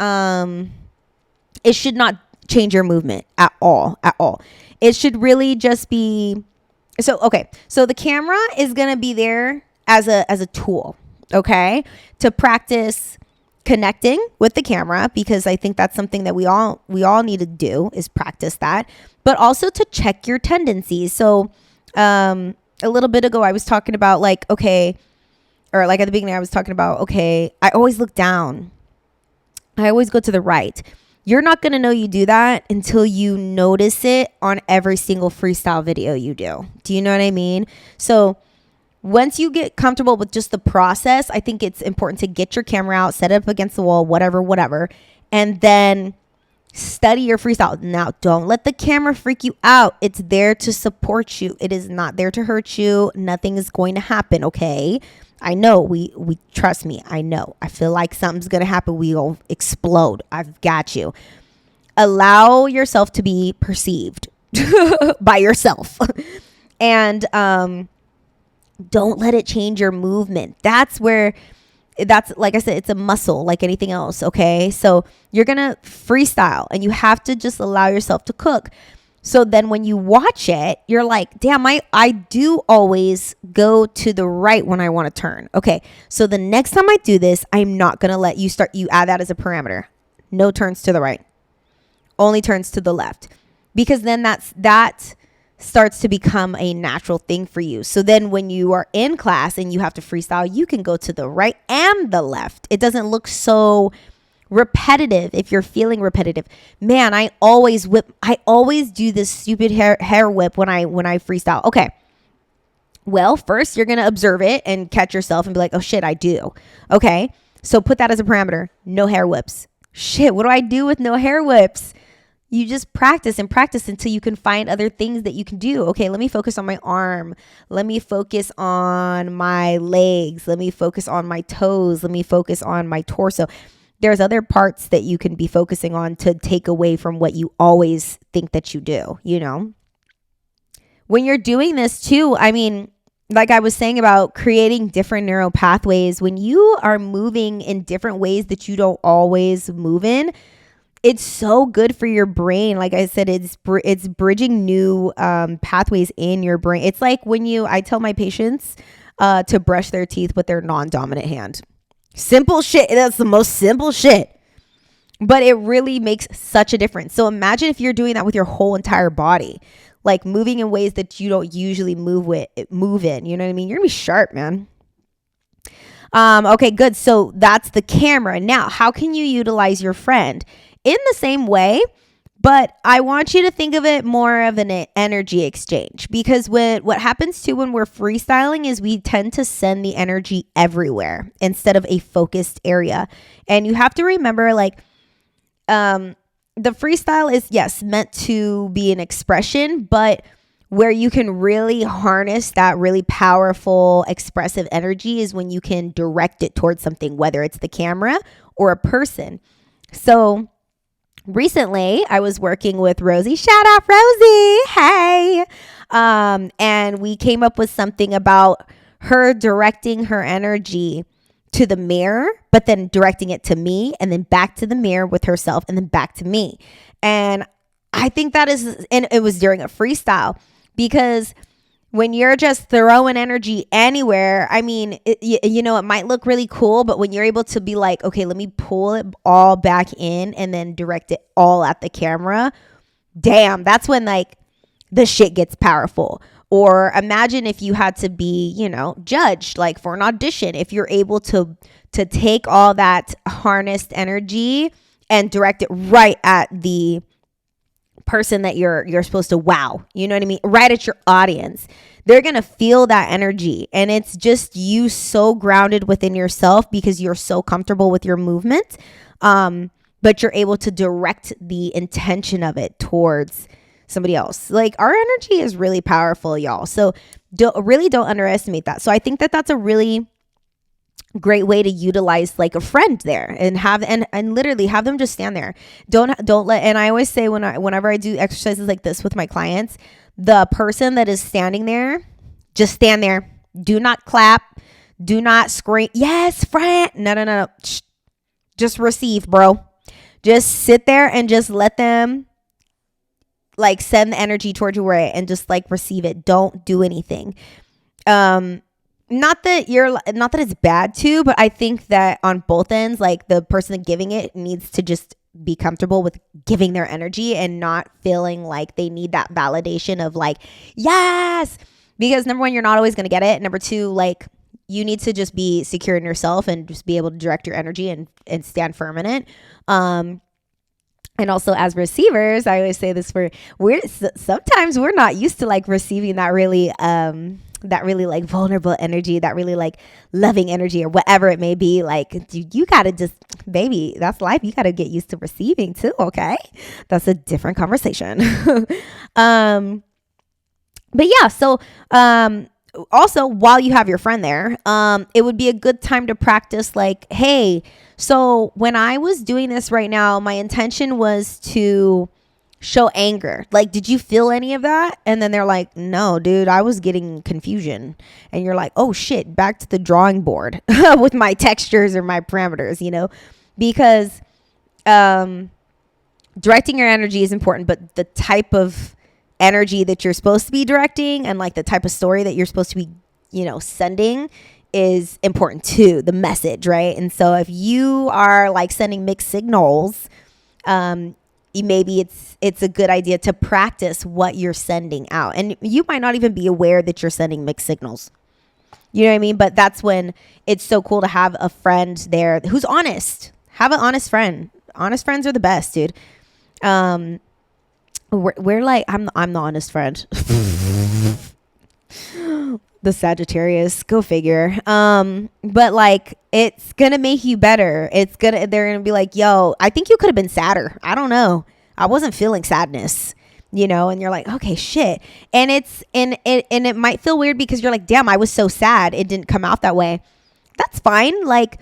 Speaker 1: it should not change your movement at all. It should really just be, so the camera is going to be there as a tool, okay, to practice connecting with the camera, because I think that's something that we all need to do, is practice that, but also to check your tendencies. So a little bit ago I was talking about at the beginning I was talking about, I always look down, I always go to the right. You're not going to know you do that until you notice it on every single freestyle video you do. Do you know what I mean? So once you get comfortable with just the process, I think it's important to get your camera out, set it up against the wall, whatever, and then study your freestyle. Now, don't let the camera freak you out. It's there to support you. It is not there to hurt you. Nothing is going to happen, okay? I know, we trust me. I know. I feel like something's going to happen. We'll explode. I've got you. Allow yourself to be perceived by yourself. And don't let it change your movement. That's like I said, it's a muscle like anything else, okay? So you're going to freestyle and you have to just allow yourself to cook. So then when you watch it, you're like, damn, I do always go to the right when I want to turn. Okay, so the next time I do this, I'm not going to let you add that as a parameter. No turns to the right. Only turns to the left. Because then that starts to become a natural thing for you. So then when you are in class and you have to freestyle, you can go to the right and the left. It doesn't look so repetitive. If you're feeling repetitive, man, I always do this stupid hair whip when I freestyle. Okay, well, first you're gonna observe it and catch yourself and be like, oh shit, I do. Okay, so put that as a parameter. No hair whips. Shit, what do I do with no hair whips? You just practice and practice until you can find other things that you can do. Okay, let me focus on my arm. Let me focus on my legs. Let me focus on my toes. Let me focus on my torso. There's other parts that you can be focusing on to take away from what you always think that you do, you know? When you're doing this too, I mean, like I was saying about creating different neural pathways, when you are moving in different ways that you don't always move in, it's so good for your brain. Like I said, it's bridging new pathways in your brain. It's like I tell my patients to brush their teeth with their non-dominant hand. Simple shit. That's the most simple shit. But it really makes such a difference. So imagine if you're doing that with your whole entire body, like moving in ways that you don't usually move in. You know what I mean? You're gonna be sharp, man. Okay, good. So that's the camera. Now, how can you utilize your friend? In the same way, but I want you to think of it more of an energy exchange, because what happens too when we're freestyling is we tend to send the energy everywhere instead of a focused area. And you have to remember, the freestyle is, yes, meant to be an expression, but where you can really harness that really powerful expressive energy is when you can direct it towards something, whether it's the camera or a person. So recently, I was working with Rosie. Shout out, Rosie. Hey. And we came up with something about her directing her energy to the mirror, but then directing it to me and then back to the mirror with herself and then back to me. And I think that is, and it was during a freestyle, because when you're just throwing energy anywhere, I mean, it might look really cool, but when you're able to be like, okay, let me pull it all back in and then direct it all at the camera, damn, that's when the shit gets powerful. Or imagine if you had to be, judged for an audition, if you're able to take all that harnessed energy and direct it right at the person that you're supposed to wow, you know what I mean? Right at your audience. They're going to feel that energy. And it's just you so grounded within yourself because you're so comfortable with your movement. But you're able to direct the intention of it towards somebody else. Our energy is really powerful, y'all. So don't underestimate that. So I think that that's a really great way to utilize a friend there and have and literally have them just stand there. Don't let, and I always say whenever I do exercises like this with my clients, the person that is standing there, just stand there. Do not clap. Do not scream. Yes, friend. No. Shh. Just receive, bro. Just sit there and just let them like send the energy towards you, right? And just like receive it. Don't do anything. Not that it's bad too, but I think that on both ends, like the person giving it needs to just be comfortable with giving their energy and not feeling like they need that validation of like, yes, because number one, you're not always going to get it. Number two, like you need to just be secure in yourself and just be able to direct your energy and stand firm in it. And also as receivers, I always say this sometimes we're not used to like receiving that really like vulnerable energy, that really like loving energy or whatever it may be. Like you got to just, baby, that's life. You got to get used to receiving too. Okay. That's a different conversation. But yeah, so, also while you have your friend there, it would be a good time to practice like, hey, so when I was doing this right now, my intention was to show anger. Like, did you feel any of that? And then they're like, no, dude, I was getting confusion. And you're like, oh shit, back to the drawing board with my textures or my parameters, because directing your energy is important, but the type of energy that you're supposed to be directing and like the type of story that you're supposed to be, sending is important too, the message, right? And so if you are like sending mixed signals, maybe it's a good idea to practice what you're sending out. And you might not even be aware that you're sending mixed signals. You know what I mean? But that's when it's so cool to have a friend there who's honest. Have an honest friend. Honest friends are the best, dude. We're like, I'm the honest friend. The Sagittarius, go figure. But like, it's gonna make you better. They're gonna be like, yo, I think you could have been sadder. I don't know. I wasn't feeling sadness, and you're like, okay, shit. And it might feel weird because you're like, damn, I was so sad. It didn't come out that way. That's fine. Like,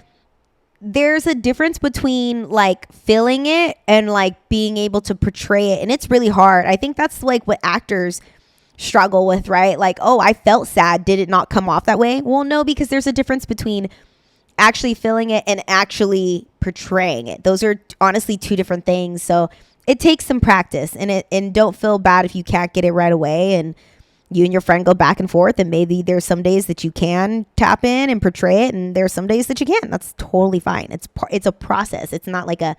Speaker 1: there's a difference between like feeling it and like being able to portray it. And it's really hard. I think that's like what actors struggle with, right? Like, oh, I felt sad. Did it not come off that way? Well, no, because there's a difference between actually feeling it and actually portraying it. Those are honestly two different things. So it takes some practice, and don't feel bad if you can't get it right away. And you and your friend go back and forth, and maybe there's some days that you can tap in and portray it, and there's some days that you can't. That's totally fine. It's a process. It's not like a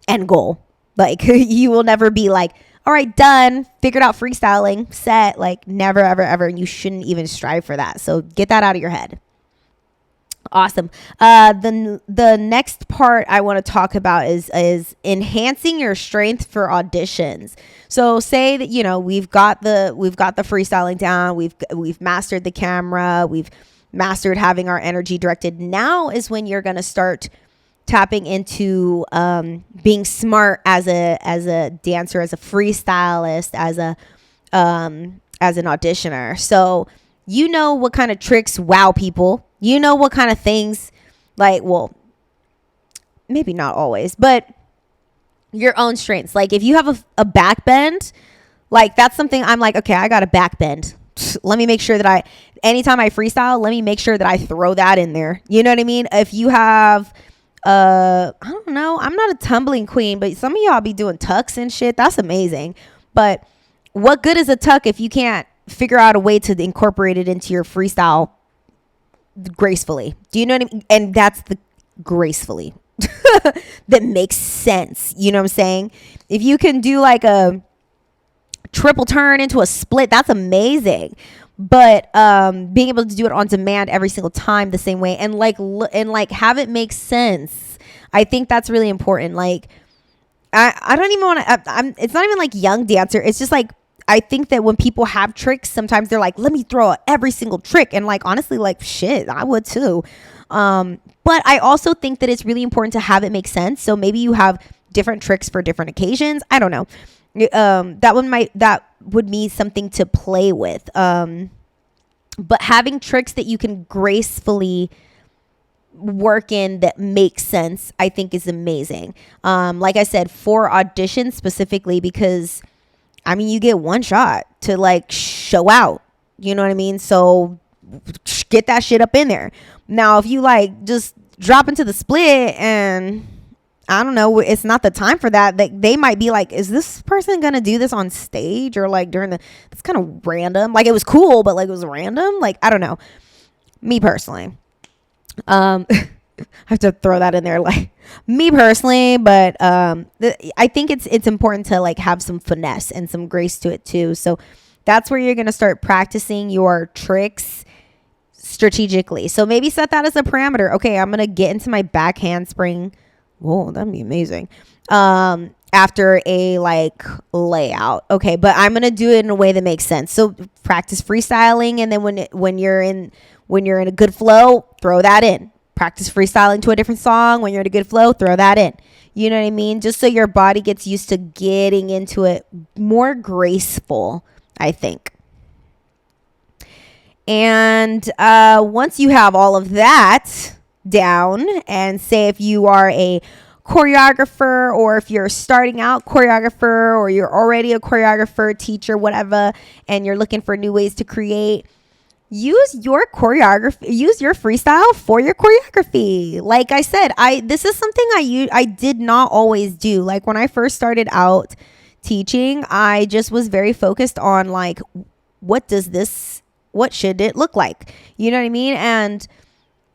Speaker 1: end goal. Like you will never be like, all right, done, figured out freestyling, set. Like never, ever, ever. And you shouldn't even strive for that. So get that out of your head. Awesome. The next part I want to talk about is enhancing your strength for auditions. So say that, we've got the freestyling down. We've mastered the camera. We've mastered having our energy directed. Now is when you're going to start tapping into being smart as a dancer, as a freestylist, as an auditioner. So what kind of tricks wow people. What kind of things, like, well, maybe not always, but your own strengths. Like if you have a back bend, like that's something I'm like, okay, I got a back bend. Let me make sure that anytime I freestyle, let me make sure that I throw that in there. You know what I mean? If you have, I don't know, I'm not a tumbling queen, but some of y'all be doing tucks and shit. That's amazing. But what good is a tuck if you can't figure out a way to incorporate it into your freestyle gracefully? Do you know what I mean? And that's the gracefully that makes sense. You know what I'm saying? If you can do like a triple turn into a split, that's amazing. But being able to do it on demand every single time the same way and have it make sense, I think that's really important. Like I don't even want to, it's not even like young dancer. It's just like, I think that when people have tricks, sometimes they're like, let me throw out every single trick. And like, honestly, like shit, I would too. But I also think that it's really important to have it make sense. So maybe you have different tricks for different occasions. I don't know. That would be something to play with. But having tricks that you can gracefully work in that makes sense, I think is amazing. Like I said, for auditions specifically, because you get one shot to like show out, you know what I mean? So get that shit up in there. Now, if you like just drop into the split and I don't know, it's not the time for that. They might be like, is this person gonna do this on stage or like during it's kind of random. Like it was cool, but like it was random. Like, I don't know. Me personally. I have to throw that in there, like me personally, but I think it's important to like have some finesse and some grace to it too. So that's where you're gonna start practicing your tricks strategically. So maybe set that as a parameter. Okay, I'm gonna get into my back handspring. Whoa, that'd be amazing. After a like layout. Okay, but I'm gonna do it in a way that makes sense. So practice freestyling, and then when you're in a good flow, throw that in. Practice freestyling to a different song. When you're in a good flow, throw that in. You know what I mean? Just so your body gets used to getting into it more graceful, I think. And once you have all of that down, and say if you are a choreographer or if you're starting out choreographer or you're already a choreographer, teacher, whatever, and you're looking for new ways to create, use your choreography, use your freestyle for your choreography. Like I said, this is something I did not always do. Like when I first started out teaching, I just was very focused on like, what should it look like? You know what I mean? And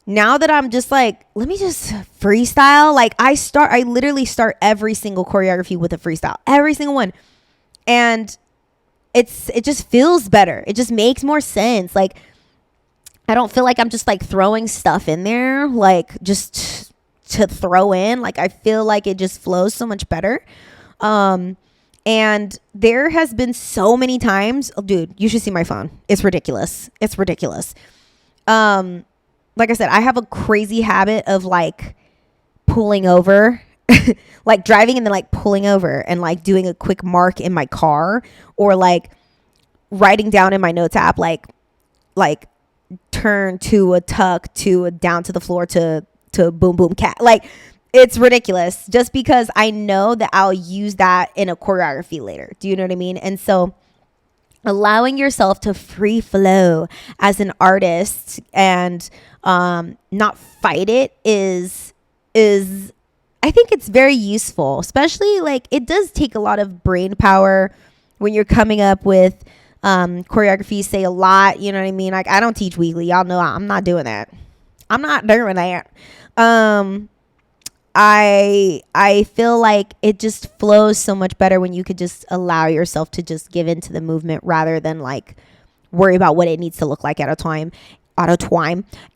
Speaker 1: now that I'm just like, let me just freestyle. Like I literally start every single choreography with a freestyle, every single one. And it just feels better. It just makes more sense. Like I don't feel like I'm just like throwing stuff in there, like just to throw in. Like I feel like it just flows so much better. And there has been so many times, oh, dude, you should see my phone. It's ridiculous. It's ridiculous. Like I said, I have a crazy habit of like pulling over, like driving and then like pulling over and like doing a quick mark in my car, or like writing down in my notes app, like turn to a tuck to a down to the floor to boom boom cat. Like it's ridiculous, just because I know that I'll use that in a choreography later. Do you know what I mean? And so allowing yourself to free flow as an artist and not fight it is I think it's very useful, especially like it does take a lot of brain power when you're coming up with choreography, say a lot, you know what I mean? Like I don't teach weekly. Y'all know I'm not doing that. I'm not doing that. I feel like it just flows so much better when you could just allow yourself to just give into the movement rather than like worry about what it needs to look like at a time.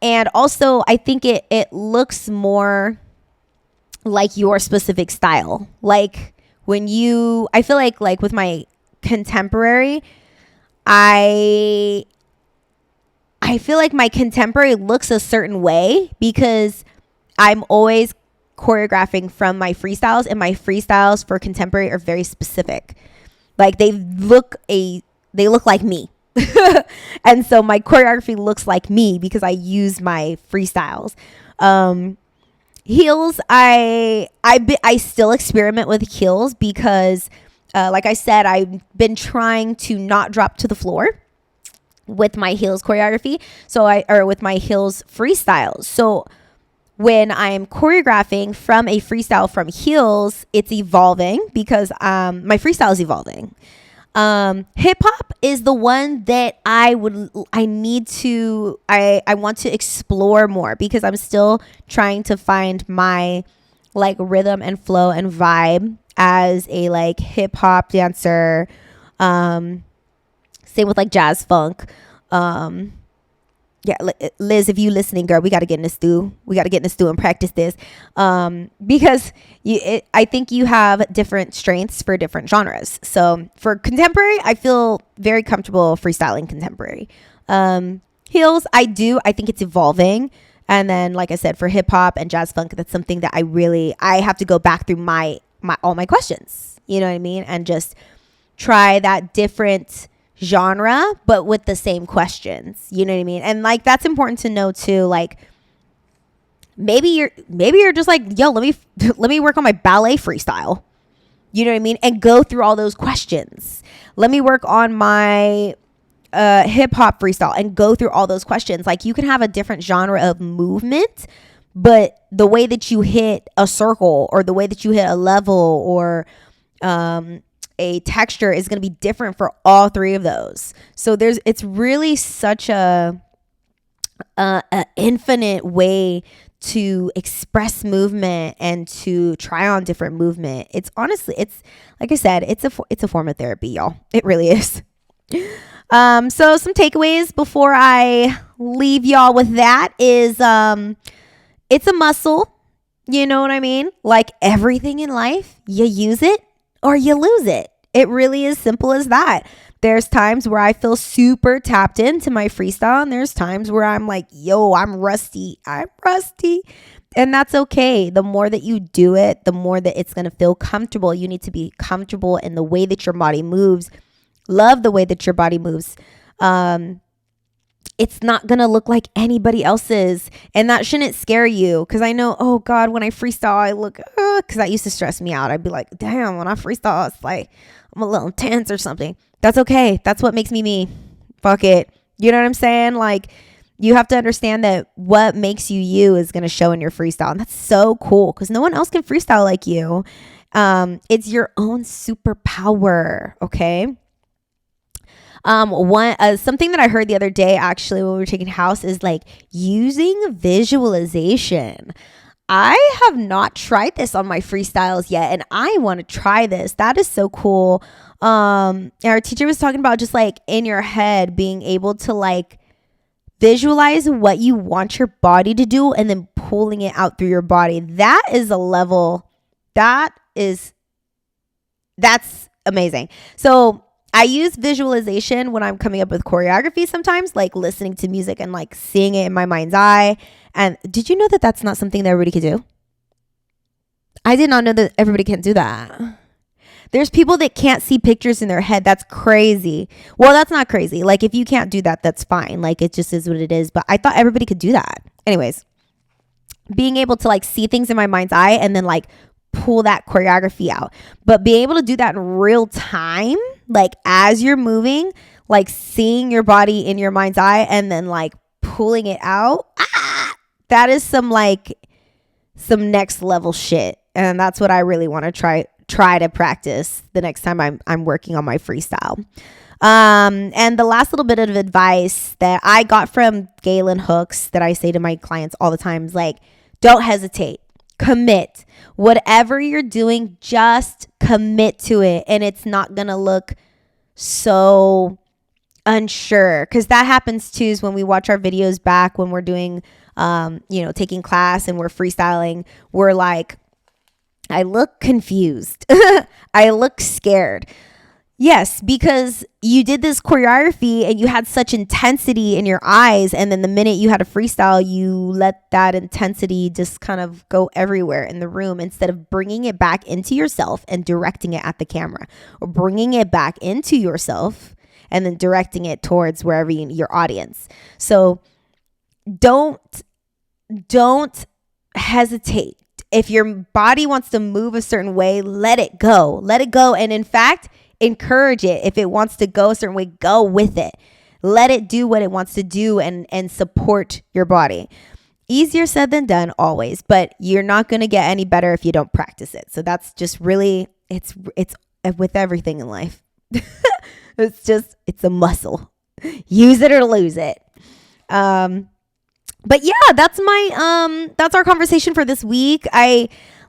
Speaker 1: And also I think it looks more like your specific style. Like I feel like with my contemporary, I feel like my contemporary looks a certain way because I'm always choreographing from my freestyles, and my freestyles for contemporary are very specific. Like they look like me. And so my choreography looks like me because I use my freestyles. Heels, I still experiment with heels because like I said, I've been trying to not drop to the floor with my heels choreography. Or with my heels freestyles. So when I'm choreographing from a freestyle from heels, it's evolving because my freestyle is evolving. Hip hop is the one that I want to explore more because I'm still trying to find my like rhythm and flow and vibe as a like hip hop dancer. Same with like jazz funk. Yeah, Liz, if you listening, girl, we got to get in the stew. We got to get in the stew and practice this. Because I think you have different strengths for different genres. So for contemporary, I feel very comfortable freestyling contemporary. Heels, I think it's evolving. And then, like I said, for hip hop and jazz funk, that's something that I have to go back through all my questions. You know what I mean? And just try that different genre but with the same questions, you know what I mean? And like that's important to know too. Like maybe you're just like, yo, let me work on my ballet freestyle, you know what I mean, and go through all those questions. Let me work on my hip hop freestyle and go through all those questions. Like you can have a different genre of movement, but the way that you hit a circle or the way that you hit a level or a texture is going to be different for all three of those. So it's really such a infinite way to express movement and to try on different movement. It's honestly, it's like I said, it's a form of therapy, y'all. It really is. So some takeaways before I leave y'all with that is, it's a muscle. You know what I mean? Like everything in life, you use it or you lose it. It really is simple as that. There's times where I feel super tapped into my freestyle, and there's times where I'm like, yo, I'm rusty. And that's okay. The more that you do it, the more that it's going to feel comfortable. You need to be comfortable in the way that your body moves. Love the way that your body moves. It's not going to look like anybody else's. And that shouldn't scare you. Because I know, oh God, when I freestyle, I look, because that used to stress me out. I'd be like, damn, when I freestyle, it's like I'm a little intense or something. That's okay. That's what makes me me. Fuck it. You know what I'm saying? Like, you have to understand that what makes you you is going to show in your freestyle. And that's so cool because no one else can freestyle like you. It's your own superpower. Okay. Something that I heard the other day, actually, when we were taking house is like using visualization. I have not tried this on my freestyles yet, and I want to try this. That is so cool. Our teacher was talking about just like in your head being able to like visualize what you want your body to do and then pulling it out through your body. That is a level that's amazing. So I use visualization when I'm coming up with choreography sometimes, like listening to music and like seeing it in my mind's eye. And did you know that that's not something that everybody can do? I did not know that everybody can do that. There's people that can't see pictures in their head. That's crazy. Well, that's not crazy. Like if you can't do that, that's fine. Like it just is what it is. But I thought everybody could do that. Anyways, being able to like see things in my mind's eye and then like pull that choreography out, but being able to do that in real time, like as you're moving, like seeing your body in your mind's eye and then like pulling it out. That is some next level shit. And that's what I really want to try to practice the next time I'm working on my freestyle. And the last little bit of advice that I got from Galen Hooks that I say to my clients all the time is like, don't hesitate. Commit. Whatever you're doing, just commit to it. And it's not going to look so unsure. Because that happens too is when we watch our videos back when we're doing, taking class and we're freestyling. We're like, I look confused. I look scared. Yes, because you did this choreography and you had such intensity in your eyes. And then the minute you had a freestyle, you let that intensity just kind of go everywhere in the room instead of bringing it back into yourself and directing it at the camera, or bringing it back into yourself and then directing it towards wherever your audience. So don't hesitate. If your body wants to move a certain way, let it go. Let it go. And in fact, encourage it. If it wants to go a certain way, go with it. Let it do what it wants to do and support your body. Easier said than done always, but you're not going to get any better if you don't practice it. So that's just really, it's with everything in life. It's a muscle. Use it or lose it. But yeah, that's our conversation for this week.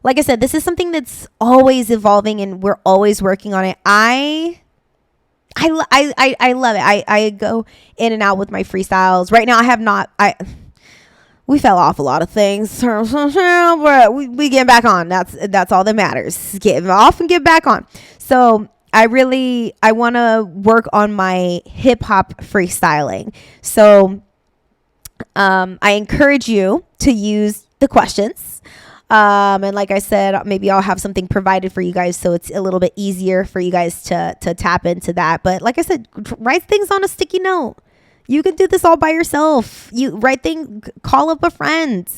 Speaker 1: Like I said, this is something that's always evolving and we're always working on it. I love it. I go in and out with my freestyles. Right now we fell off a lot of things, but we get back on. That's all that matters. Get off and get back on. So I want to work on my hip hop freestyling. So I encourage you to use the questions. And like I said, maybe I'll have something provided for you guys so it's a little bit easier for you guys to tap into that. But like I said, write things on a sticky note. You can do this all by yourself. Call up a friend,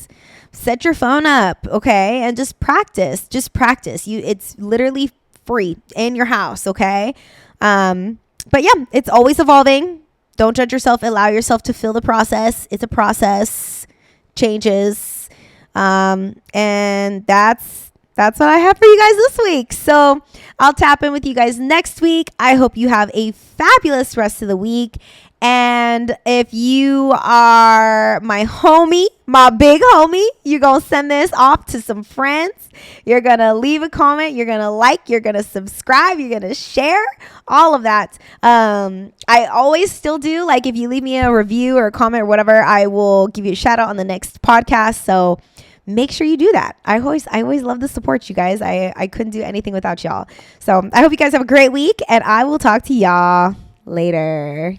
Speaker 1: set your phone up, okay? And just practice. It's literally free in your house, okay? But yeah, it's always evolving. Don't judge yourself. Allow yourself to feel the process. It's a process. Changes. And that's what I have for you guys this week. So I'll tap in with you guys next week. I hope you have a fabulous rest of the week. And if you are my homie, my big homie, you're going to send this off to some friends. You're going to leave a comment. You're going to like. You're going to subscribe. You're going to share. All of that. I always still do. Like if you leave me a review or a comment or whatever, I will give you a shout out on the next podcast. So make sure you do that. I always love the support, you guys. I couldn't do anything without y'all. So I hope you guys have a great week, and I will talk to y'all later.